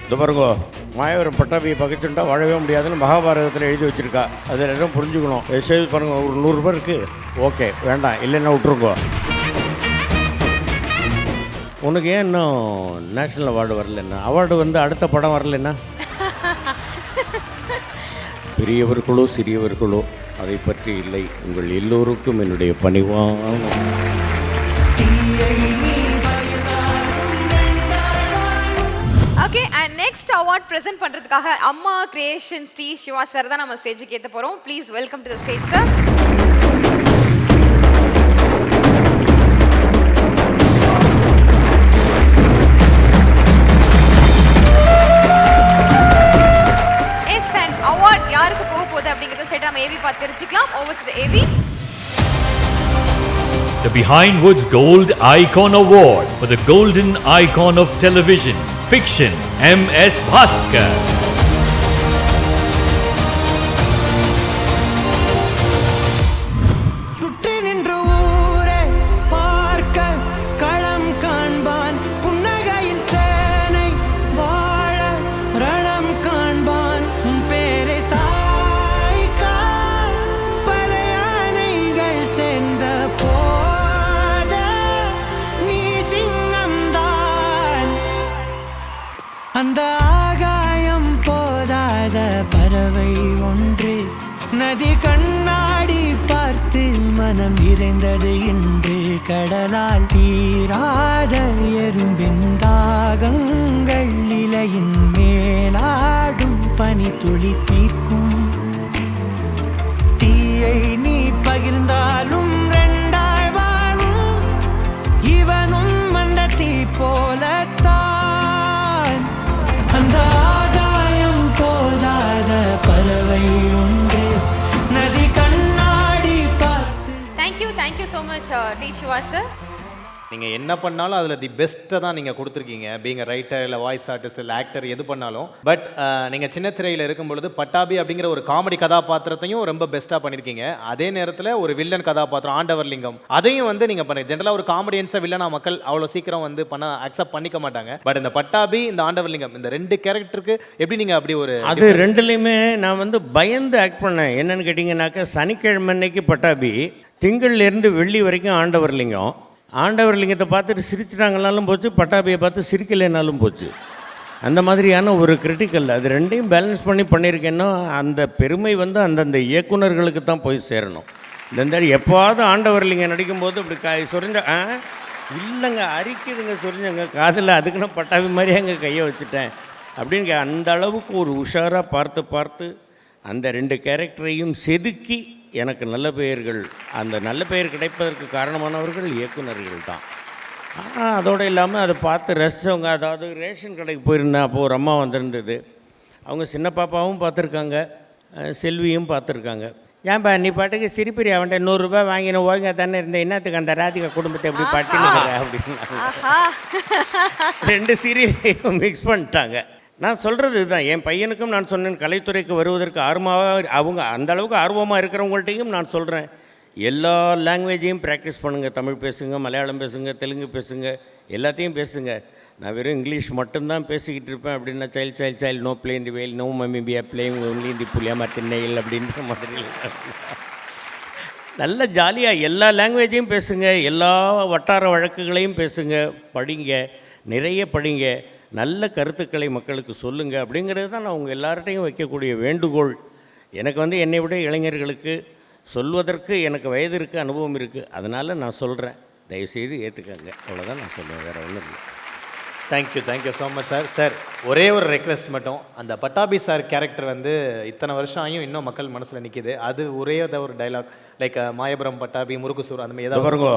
இது பாருங்க, மாயவரம் பட்டாபியை பகைச்சுட்டா வாழவே முடியாதுன்னு மகாபாரதத்தில் எழுதி வச்சுருக்கா. அது எல்லாம் புரிஞ்சுக்கணும். சேவ் பாருங்கள், ஒரு 100 ரூபாய் இருக்குது. ஓகே, வேண்டாம், இல்லைன்னா விட்ருங்கோ. உனக்கு ஏன் இன்னும் நேஷ்னல் அவார்டு வரலன்னா? அவார்டு வந்து அடுத்த படம் வரலன்னா? பெரியவர்களோ சிறியவர்களோ அதை பற்றி இல்லை. உங்கள் எல்லோருக்கும் என்னுடைய பணிவான okay. And next award present பண்றதுக்காக அம்மா கிரியேஷன்ஸ் டி சிவா சார் தான் நம்ம ஸ்டேஜுக்கு ஏற்ற போறோம். Please welcome to the stage sir. Yes, and award யாருக்கு போக போகுது அப்படிங்கறத ஸ்ட்ரைட்டா நம்ம ஏவி பார்த்து தெரிஞ்சுக்கலாம். Over to the AV. The Behind Woods Gold Icon Award for the Golden Icon of Television, Fiction, M.S. Bhaskar. சுற்றி நின்று ஊரே பார்க்க களம் காண்பான், புன்னகையில் சேனை வாழ ரணம் காண்பான், பேரை சாய்க்க பல யானைகள் சேர்ந்த போத நீ சிங்கம்தான். அந்த ஆகாயம் போதாத பறவை ஒன்று நதி கண்ணாடி பார்த்து மனம் நிறைந்தது இன்று. கடலால் தீராத எறும்பின் தாகங்கள் இலையின் மேலாடும் பனி துளி தீர்க்கும். தீயை நீ பகிர்ந்தாலும் ரெண்டாய் வாழும், இவனும் அந்த தீ போலத்தான். அந்த ஆகாயம் போதாத பறவை ஒன்று நதி கண்ணாடி பார்த்து. Thank you so much T Siva sir. நீங்கள் என்ன பண்ணாலும் அதில் தி பெஸ்ட்டை தான் நீங்கள் கொடுத்துருக்கீங்க. பீங்க ரைட்டர் இல்லை வாய்ஸ் ஆர்டிஸ்ட் இல்லை ஆக்டர் எது பண்ணாலும். பட் நீங்கள் சின்ன திரையில் இருக்கும் பொழுது பட்டாபி அப்படிங்கிற ஒரு காமெடி கதாபாத்திரத்தையும் ரொம்ப பெஸ்ட்டாக பண்ணியிருக்கீங்க. அதே நேரத்தில் ஒரு வில்லன் கதாபாத்திரம் ஆண்டவர்லிங்கம் அதையும் வந்து நீங்கள் பண்ணி ஜென்ரலாக ஒரு காமெடியன்ஸை வில்லனா மக்கள் அவ்வளோ சீக்கிரம் வந்து அக்செப்ட் பண்ணிக்க மாட்டாங்க. பட் இந்த பட்டாபி இந்த ஆண்டவர்லிங்கம் இந்த 2 கேரக்டருக்கு எப்படி நீங்கள் அப்படி ஒரு அது ரெண்டுலேயுமே நான் வந்து பயந்து ஆக்ட் பண்ணேன். என்னென்னு கேட்டிங்கன்னாக்கா, சனிக்கிழமை அன்னைக்கு பட்டாபி, திங்கள்லேருந்து வெள்ளி வரைக்கும் ஆண்டவர்லிங்கம். ஆண்டவர்லிங்கத்தை பார்த்துட்டு சிரிச்சிட்டாங்கனாலும் போச்சு, பட்டாபியை பார்த்து சிரிக்கலைனாலும் போச்சு. அந்த மாதிரியான ஒரு கிரிட்டிக்கல். அது ரெண்டையும் பேலன்ஸ் பண்ணி பண்ணியிருக்கேன்னா அந்த பெருமை வந்து அந்தந்த இயக்குனர்களுக்கு தான் போய் சேரணும். இந்த எப்போவாவது ஆண்டவர்லிங்கம் நடிக்கும்போது இப்படி சொரிஞ்ச இல்லைங்க அரிக்குதுங்க சொரிஞ்சங்க காதில், அதுக்கு நான் பட்டாபி மாதிரி அங்கே கையை வச்சுட்டேன் அப்படின்னு அந்த அளவுக்கு ஒரு உஷாராக பார்த்து அந்த 2 கேரக்டரையும் செதுக்கி எனக்கு நல்ல பெயர்கள், அந்த நல்ல பெயர் கிடைப்பதற்கு காரணமானவர்கள் இயக்குனர்கள் தான். ஆனால் அதோடு இல்லாமல் அதை பார்த்து ரசித்தவங்க, அதாவது ரேஷன் கடைக்கு போயிருந்தேன், அப்போது ஒரு அம்மா வந்திருந்தது. அவங்க சின்ன பாப்பாவும் பார்த்துருக்காங்க, செல்வியும் பார்த்துருக்காங்க. ஏன்பா நீ பாட்டுக்கு சிரிப்பிரி, அவன்கிட்ட 100 ரூபாய் வாங்கின ஓய்ங்க தானே இருந்தேன், என்னத்துக்கு அந்த ராதிகா குடும்பத்தை எப்படி பட்டினுக்கிற அப்படின்னு 2 சீரியலையும் மிக்ஸ் பண்ணிட்டாங்க. நான் சொல்கிறது இதுதான். என் பையனுக்கும் நான் சொன்னேன், கலைத்துறைக்கு வருவதற்கு அவங்க அந்த அளவுக்கு ஆர்வமாக இருக்கிறவங்கள்ட்டையும் நான் சொல்கிறேன், எல்லா லாங்குவேஜையும் ப்ராக்டிஸ் பண்ணுங்கள். தமிழ் பேசுங்க, மலையாளம் பேசுங்க, தெலுங்கு பேசுங்க, எல்லாத்தையும் பேசுங்க. நான் வெறும் இங்கிலீஷ் மட்டும்தான் பேசிக்கிட்டு இருப்பேன் அப்படின்னா child no play in the வெயில், no mummy be playing only in the புளியா மத்தினையில் அப்படின்ற மாதிரி நல்ல ஜாலியாக எல்லா லாங்குவேஜையும் பேசுங்க, எல்லா வட்டார வழக்குகளையும் பேசுங்க, படிங்க, நிறைய படிங்க, நல்ல கருத்துக்களை மக்களுக்கு சொல்லுங்கள் அப்படிங்கிறது தான் நான் உங்கள் எல்லார்ட்டையும் வைக்கக்கூடிய வேண்டுகோள். எனக்கு வந்து என்னை விட இளைஞர்களுக்கு சொல்வதற்கு எனக்கு வயது இருக்குது, அனுபவம் இருக்குது. அதனால் நான் சொல்கிறேன், தயவுசெய்து ஏற்றுக்கங்க. அவ்வளோதான் நான் சொல்லுவேன், வேறு ஒன்றும் இல்லை. Thank you so much sir. Sir ஒரே ஒரு ரெக்வெஸ்ட் மட்டும், அந்த பட்டாபி சார் கேரக்டர் வந்து இத்தனை வருஷம் ஆகியும் இன்னும் மக்கள் மனசில் நிற்கிது. அது ஒரே ஒரு டைலாக், லைக் மாயபுரம் பட்டாபி, முருகுசூர், அந்த மாதிரி ஏதாவது பாருங்கோ.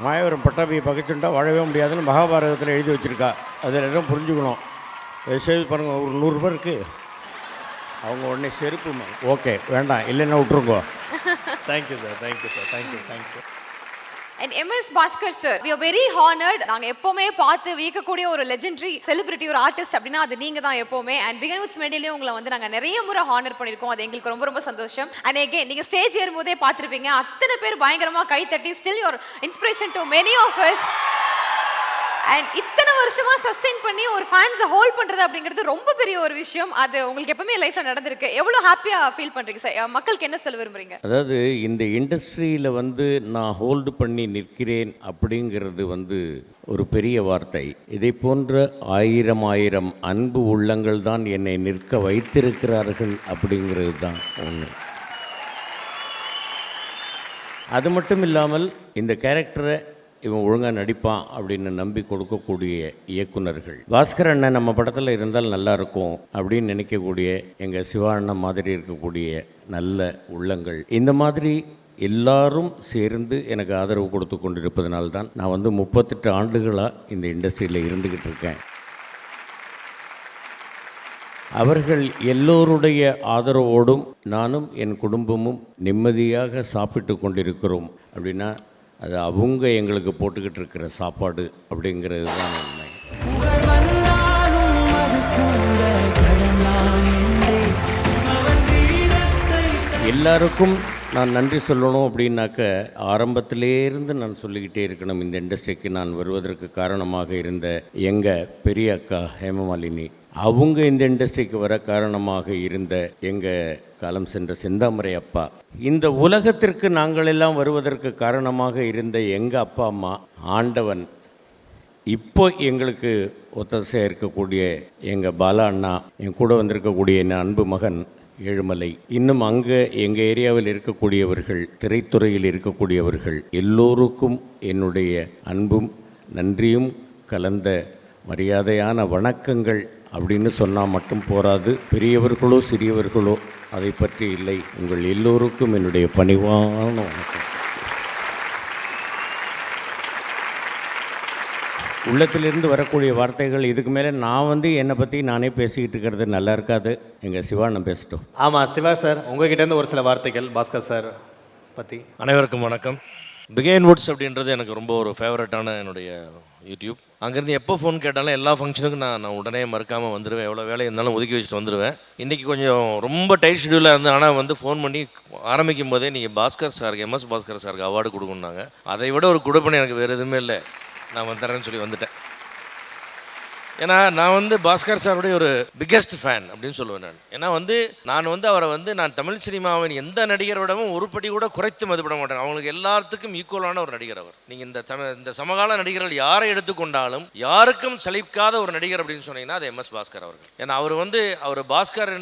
மாயவரம் பட்டாபியை பகைச்சுட்டா வாழவே முடியாதுன்னு மகாபாரதத்தில் எழுதி வச்சுருக்கா. அது எல்லாம் புரிஞ்சுக்கணும். சேவ் பாருங்கள், ஒரு 100 ரூபாய் இருக்குது. அவங்க உடனே செருப்பு. ஓகே, வேண்டாம், இல்லைன்னா விட்ருங்கோ. Thank you sir. Thank you. And MS Bhaskar sir, we are very honored. நாங்க எப்பவுமே பார்த்து வியக்கக்கூடிய ஒரு லெஜெண்டரி செலிபிரிட்டி, ஒரு ஆர்டிஸ்ட் அப்படின்னா அது நீங்க தான் எப்பவுமே. அண்ட் பிகின் வித் மெடலியும் உங்களை வந்து நாங்க நிறைய முறை ஹானர் பண்ணியிருக்கோம். அது எங்களுக்கு ரொம்ப ரொம்ப சந்தோஷம். அண்ட் அகைன் நீங்க ஸ்டேஜ் ஏறும்போதே பார்த்துருப்பீங்க, அத்தனை பேர் பயங்கரமா கை தட்டி, still your inspiration to many of us. And இத்தனை வருஷமா சஸ்டெயின் பண்ணி ஒரு ஃபேன்ஸை ஹோல்ட் பண்றது அப்படிங்கிறது ரொம்ப பெரிய ஒரு விஷயம். அது உங்களுக்கு எப்பவுமே லைஃப்ல நடந்திருக்கு. எவ்வளவு ஹாப்பியா ஃபீல் பண்றீங்க சார்? மக்களுக்கு என்ன சொல்ல விரும்புறீங்க? அதாவது இந்த இண்டஸ்ட்ரியில் வந்து நான் ஹோல்டு பண்ணி நிற்கிறேன் அப்படிங்கிறது வந்து ஒரு பெரிய வார்த்தை. இதை போன்ற ஆயிரம் அன்பு உள்ளங்கள் தான் என்னை நிற்க வைத்திருக்கிறார்கள் அப்படிங்கிறது தான் ஒன்று. அது மட்டும் இல்லாமல் இந்த கேரக்டரை இவன் ஒழுங்காக நடிப்பான் அப்படின்னு நம்பி கொடுக்கக்கூடிய இயக்குனர்கள். பாஸ்கர் அண்ணன் நம்ம படத்தில் இருந்தால் நல்லாயிருக்கும் அப்படின்னு நினைக்கக்கூடிய எங்கள் சிவா அண்ணன் மாதிரி இருக்கக்கூடிய நல்ல உள்ளங்கள், இந்த மாதிரி எல்லாரும் சேர்ந்து எனக்கு ஆதரவு கொடுத்து கொண்டிருப்பதனால்தான் நான் வந்து 38 ஆண்டுகளாக இந்த இண்டஸ்ட்ரியில் இருந்துக்கிட்டு இருக்கேன். அவர்கள் எல்லோருடைய ஆதரவோடும் நானும் என் குடும்பமும் நிம்மதியாக சாப்பிட்டு கொண்டிருக்கிறோம். அப்படின்னா அது அவங்க எங்களுக்கு போட்டுக்கிட்டு இருக்கிற சாப்பாடு அப்படிங்கிறது தான் உண்மை. புகழ் வந்தாலும் அது கூட கடலான் என்றே அவன் வீரத்தை எல்லாருக்கும் நான் நன்றி சொல்லணும் அப்படின்னாக்க ஆரம்பத்திலேருந்து நான் சொல்லிக்கிட்டே இருக்கணும். இந்த இண்டஸ்ட்ரிக்கு நான் வருவதற்கு காரணமாக இருந்த எங்கள் பெரிய அக்கா ஹேமமாலினி, அவங்க இந்த இண்டஸ்ட்ரிக்கு வர காரணமாக இருந்த எங்கள் காலம் சென்ற செந்தாமரை அப்பா, இந்த உலகத்திற்கு நாங்கள் எல்லாம் வருவதற்கு காரணமாக இருந்த எங்கள் அப்பா அம்மா, ஆண்டவன், இப்போ எங்களுக்கு ஒத்தசையாக இருக்கக்கூடிய எங்கள் பாலா அண்ணா, என் கூட வந்திருக்கக்கூடிய என் அன்பு மகன் ஏழுமலை, இன்னும் அங்கே எங்கள் ஏரியாவில் இருக்கக்கூடியவர்கள், திரைத்துறையில் இருக்கக்கூடியவர்கள் எல்லோருக்கும் என்னுடைய அன்பும் நன்றியும் கலந்த மரியாதையான வணக்கங்கள் அப்படின்னு சொன்னால் மட்டும் போராது. பெரியவர்களோ சிறியவர்களோ அதை பற்றி இல்லை. உங்கள் எல்லோருக்கும் என்னுடைய பணிவான வணக்கம். உள்ளத்திலிருந்து வரக்கூடிய வார்த்தைகள். இதுக்கு மேலே நான் வந்து என்னை பற்றி நானே பேசிக்கிட்டு இருக்கிறது நல்லா இருக்காது. எங்கள் சிவாண்ணன் பேசட்டும். ஆமாம் சிவா சார், உங்ககிட்டேருந்து ஒரு சில வார்த்தைகள் பாஸ்கர் சார் பற்றி. அனைவருக்கும் வணக்கம். பிகைன் வுட்ஸ் அப்படின்றது எனக்கு ரொம்ப ஒரு ஃபேவரட்டான என்னுடைய யூடியூப். அங்கேருந்து எப்போ ஃபோன் கேட்டாலும் எல்லா ஃபங்க்ஷனுக்கும் நான் உடனே மறக்காமல் வந்துடுவேன். எவ்வளோ வேலை இருந்தாலும் ஒதுக்கி வச்சுட்டு வந்துடுவேன். இன்றைக்கி கொஞ்சம் ரொம்ப டைட் ஷெடியூலாக இருந்தது. ஆனால் வந்து ஃபோன் பண்ணி ஆரம்பிக்கும் போதே நீங்கள் பாஸ்கர் சாருக்கு, எம்எஸ் பாஸ்கர் சாருக்கு அவார்டு கொடுக்கணுன்னாங்க. அதை விட ஒரு கொடுப்பனை எனக்கு வேறு எதுவுமே இல்லை. நான் வந்துறேன்னு சொல்லி வந்துட்டேன். ஏன்னா நான் வந்து பாஸ்கர் சாருடைய ஒரு பிக்கெஸ்ட் ஃபேன் அப்படின்னு சொல்லுவேன் நான். ஏன்னா நான் அவரை நான் தமிழ் சினிமாவின் எந்த நடிகரோடவும் ஒரு படி கூட குறைத்து மதிப்பிட மாட்டேன். அவங்களுக்கு எல்லாத்துக்கும் ஈக்குவலான ஒரு நடிகர் அவர். நீங்கள் இந்த சமகால நடிகர்கள் யாரை எடுத்துக்கொண்டாலும் யாருக்கும் சலிக்காத ஒரு நடிகர் அப்படின்னு சொன்னீங்கன்னா அது எம்எஸ் பாஸ்கர் அவர்கள். ஏன்னா அவர் பாஸ்கர்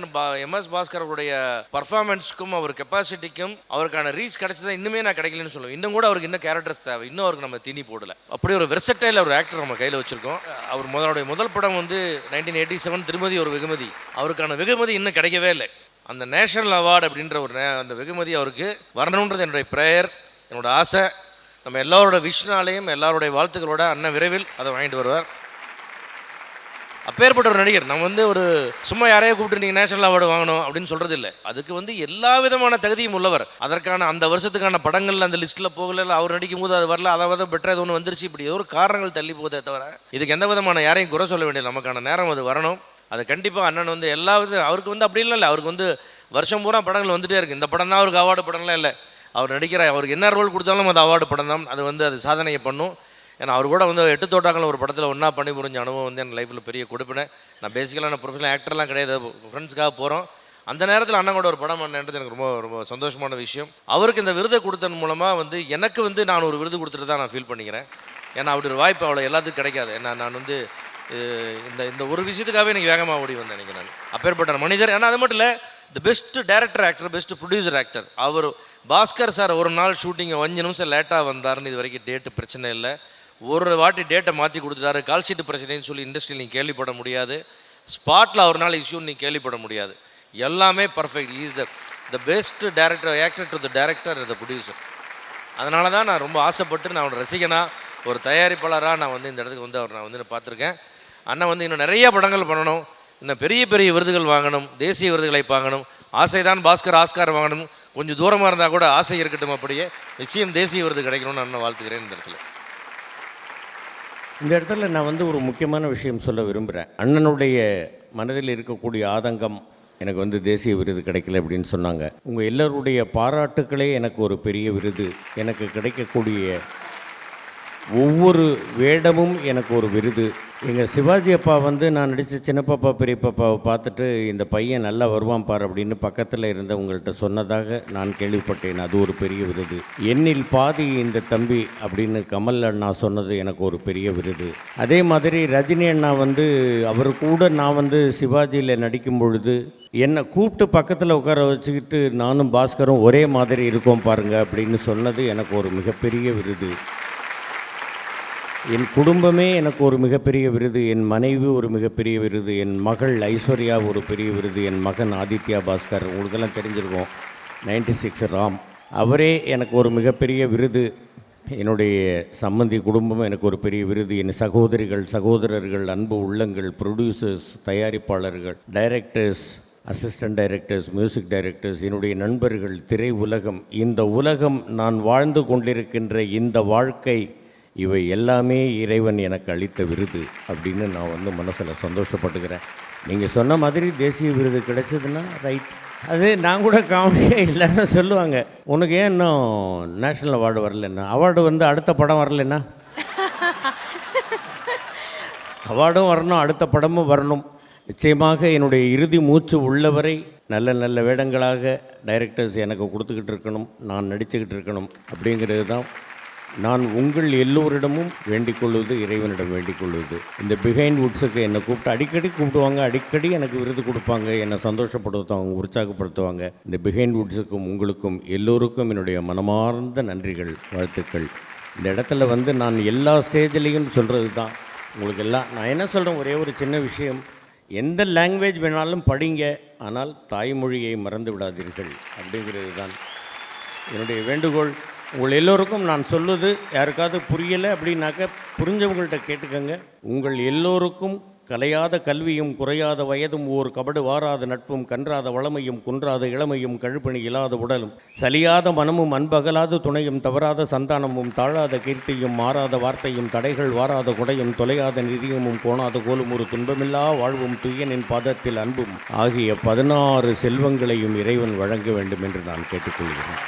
எம்எஸ் பாஸ்கர் அவருடைய பர்ஃபார்மன்ஸ்க்கும் அவர் கெப்பாசிட்டிக்கும் அவருக்கான ரீச் கிடைச்சதை இன்னுமே நான் கிடைக்கலன்னு சொல்லுவேன். இன்னும் கூட அவருக்கு இன்னும் கேரக்டர்ஸ் தேவை. இன்னும் அவருக்கு நம்ம தீனி போடலை. அப்படி ஒரு வெர்சடைல் ஒரு ஆக்டர் நம்ம கையில் வச்சுருக்கோம். அவர் முதல் படம் 1987 திருமதி ஒரு வெகுமதி. அவருக்கான வெகுமதி இன்னும் கிடைக்கவே இல்லை. அந்த நேஷனல் அவார்டு அப்படின்ற அந்த வெகுமதி அவருக்கு வரணுன்றது என்னுடைய ப்ரேயர், என்னோட ஆசை. நம்ம எல்லாரோட விஷனாலையும் எல்லாருடைய வாழ்த்துக்களோட அண்ணன் விரைவில் அதை வாங்கிட்டு வருவார். அப்பேற்பட்ட ஒரு நடிகர். நம்ம ஒரு சும்மா யாரையோ கூப்பிட்டு நீங்கள் நேஷனல் அவார்டு வாங்கணும் அப்படின்னு சொல்கிறது இல்லை. அதுக்கு எல்லா விதமான தகுதியும் உள்ளவர். அதற்கான அந்த வருஷத்துக்கான படங்கள் அந்த லிஸ்ட்டில் போகல, அவர் நடிக்கும் போது அது வரல, அதாவது பெட்டர் ஒன்று வந்துருச்சு. இப்படி ஏதோ ஒரு காரணங்கள் தள்ளி போதே தவிர இதுக்கு எந்த விதமான யாரையும் குறை சொல்ல வேண்டிய நமக்கான நேரம் அது வரணும். அது கண்டிப்பாக அண்ணன் எல்லா அவருக்கு அப்படி இல்லை. அவருக்கு வருஷம் பூரா படங்கள் வந்துகிட்டே இருக்குது. இந்த படம் தான் அவருக்கு அவார்டு படம்லாம் இல்லை. அவர் நடிக்கிற அவருக்கு என்ன ரோல் கொடுத்தாலும் அது அவார்டு படம் தான். அது அது சாதனையை பண்ணும். ஏன்னா அவர் கூட 8 தோட்டாக்கள் ஒரு படத்தில் ஒன்றா பண்ணி புரிஞ்ச அனுபவம் என் லைஃப்பில் பெரிய கொடுப்பினேன். நான் பேசிக்கலாக நான் ப்ரொஃபஷனல் ஆக்டர்லாம் கிடையாது, ஃப்ரெண்ட்ஸ்க்காக போகிறோம். அந்த நேரத்தில் அண்ணன் கூட ஒரு படம் பண்ணது எனக்கு ரொம்ப ரொம்ப சந்தோஷமான விஷயம். அவருக்கு இந்த விருதை கொடுத்தன் மூலமாக எனக்கு நான் ஒரு விருது கொடுத்துட்டு தான் நான் ஃபீல் பண்ணிக்கிறேன். ஏன்னா அப்படி ஒரு வாய்ப்பு அவ்வளோ எல்லாத்துக்கும் கிடைக்காது. ஏன்னா நான் இந்த ஒரு விஷயத்துக்காகவே எனக்கு வேகமாக ஓடி வந்தேன் எனக்கு. நான் அப்பேற்பட்ட மனிதர். ஏன்னா அது மட்டும் இல்லை, the best director actor, best producer actor அவர். பாஸ்கர் சார் ஒரு நாள் ஷூட்டிங்கை 5 நிமிஷம் லேட்டாக வந்தாருன்னு இது வரைக்கும் டேட்டு பிரச்சனை இல்லை. ஒரு வாட்டி டேட்டை மாற்றி கொடுத்துட்டாரு. கால் ஷீட்டு பிரச்சனைன்னு சொல்லி இண்டஸ்ட்ரியில் நீங்கள் கேள்விப்பட முடியாது. ஸ்பாட்டில் ஒரு நாள் இஷ்யூன்னு நீங்கள் கேள்விப்பட முடியாது. எல்லாமே perfect. Is the best director actor to the director the producer. அதனால தான் நான் ரொம்ப ஆசைப்பட்டு நான் ஒரு ரசிகனாக ஒரு தயாரிப்பாளராக நான் இந்த இடத்துக்கு அவர் நான் பார்த்துருக்கேன். அண்ணன் இன்னும் நிறைய படங்கள் பண்ணணும், இன்னும் பெரிய பெரிய விருதுகள் வாங்கணும், தேசிய விருதுகளை வாங்கணும். ஆசைதான் பாஸ்கர் ஆஸ்கார் வாங்கணும். கொஞ்சம் தூரமாக இருந்தால் கூட ஆசை இருக்கட்டும். அப்படியே நிச்சயம் தேசிய விருது கிடைக்கணும்னு அண்ணன் வாழ்த்துக்கிறேன். இந்த இடத்துல நான் ஒரு முக்கியமான விஷயம் சொல்ல விரும்புகிறேன். அண்ணனுடைய மனதில் இருக்கக்கூடிய ஆதங்கம், எனக்கு தேசிய விருது கிடைக்கல அப்படின்னு சொன்னாங்க. உங்கள் எல்லோருடைய பாராட்டுக்களே எனக்கு ஒரு பெரிய விருது. எனக்கு கிடைக்கக்கூடிய ஒவ்வொரு வேடமும் எனக்கு ஒரு விருது. எங்கள் சிவாஜி அப்பா வந்து நான் நடித்த சின்னப்பாப்பா பெரியப்பாப்பாவை பார்த்துட்டு இந்த பையன் நல்லா வருவான் பார் அப்படின்னு பக்கத்தில் இருந்தவங்கள்ட்ட சொன்னதாக நான் கேள்விப்பட்டேன். அது ஒரு பெரிய விருது. என்னில் பாதி இந்த தம்பி அப்படின்னு கமல் அண்ணா சொன்னது எனக்கு ஒரு பெரிய விருது. அதே மாதிரி ரஜினி அண்ணா வந்து அவர் கூட நான் வந்து சிவாஜியில் நடிக்கும் பொழுது என்னை கூப்பிட்டு பக்கத்தில் உட்கார வச்சுக்கிட்டு நானும் பாஸ்கரும் ஒரே மாதிரி இருக்கோம் பாருங்க அப்படின்னு சொன்னது எனக்கு ஒரு மிகப்பெரிய விருது. என் குடும்பமே எனக்கு ஒரு மிகப்பெரிய விருது. என் மனைவி ஒரு மிகப்பெரிய விருது. என் மகள் ஐஸ்வர்யா ஒரு பெரிய விருது. என் மகன் ஆதித்யா பாஸ்கர், உங்களுக்கெல்லாம் தெரிஞ்சிருக்கோம், 96 ராம், அவரே எனக்கு ஒரு மிகப்பெரிய விருது. என்னுடைய சம்பந்தி குடும்பம் எனக்கு ஒரு பெரிய விருது. என் சகோதரிகள், சகோதரர்கள், அன்பு உள்ளங்கள், ப்ரொடியூசர்ஸ், தயாரிப்பாளர்கள், directors, assistant directors, music directors, என்னுடைய நண்பர்கள், திரை உலகம், இந்த உலகம், நான் வாழ்ந்து கொண்டிருக்கின்ற இந்த வாழ்க்கை, இவை எல்லாமே இறைவன் எனக்கு அளித்த விருது அப்படின்னு நான் வந்து மனசில் சந்தோஷப்பட்டுக்கிறேன். நீங்கள் சொன்ன மாதிரி தேசிய விருது கிடைச்சதுன்னா ரைட். அது நான் கூட காமெடியாக இல்லைன்னு சொல்லுவாங்க, உனக்கு ஏன் இன்னும் நேஷ்னல் அவார்டு வரலன்னா, அவார்டு வந்து அடுத்த படம் வரலன்னா, அவார்டும் வரணும், அடுத்த படமும் வரணும். நிச்சயமாக என்னுடைய இறுதி மூச்சு உள்ளவரை நல்ல நல்ல வேடங்களாக டைரக்டர்ஸ் எனக்கு கொடுத்துக்கிட்டு இருக்கணும், நான் நடிச்சுக்கிட்டு இருக்கணும். அப்படிங்கிறது தான் நான் உங்கள் எல்லோரிடமும் வேண்டிக் கொள்வது, இறைவனிடம் வேண்டிக் கொள்வது. இந்த பிஹைண்ட் வுட்ஸுக்கு என்னை கூப்பிட்டு அடிக்கடி கூப்பிடுவாங்க, அடிக்கடி எனக்கு விருது கொடுப்பாங்க, என்னை சந்தோஷப்படுத்துவாங்க, உற்சாகப்படுத்துவாங்க. இந்த பிஹைண்ட் வுட்ஸுக்கும் உங்களுக்கும் எல்லோருக்கும் என்னுடைய மனமார்ந்த நன்றிகள், வாழ்த்துக்கள். இந்த இடத்துல வந்து நான் எல்லா ஸ்டேஜ்லேயும் சொல்கிறது தான் உங்களுக்கு எல்லாம் நான் என்ன சொல்கிறேன், ஒரே ஒரு சின்ன விஷயம், எந்த லாங்குவேஜ் வேணாலும் படிங்க, ஆனால் தாய்மொழியை மறந்து விடாதீர்கள் அப்படிங்கிறது தான் என்னுடைய வேண்டுகோள். உங்கள் எல்லோருக்கும் நான் சொல்லுது, யாருக்காவது புரியலை அப்படின்னாக்க புரிஞ்சவங்கள்ட்ட கேட்டுக்கங்க. உங்கள் எல்லோருக்கும் கலையாத கல்வியும் குறையாத வயதும் ஓர் கபடு வாராத நட்பும் கன்றாத வளமையும் குன்றாத இளமையும் கழுப்பணி இல்லாத உடலும் சலியாத மனமும் அன்பகலாத துணையும் தவறாத சந்தானமும் தாழாத கீர்த்தியும் மாறாத வார்த்தையும் தடைகள் வாராத குடையும் தொலையாத நிதியமும் கோணாத கோலும் ஒரு துன்பமில்லா வாழ்வும் துய்யனின் பாதத்தில் அன்பும் ஆகிய 16 செல்வங்களையும் இறைவன் வழங்க வேண்டும் என்று நான் கேட்டுக்கொள்கிறேன்.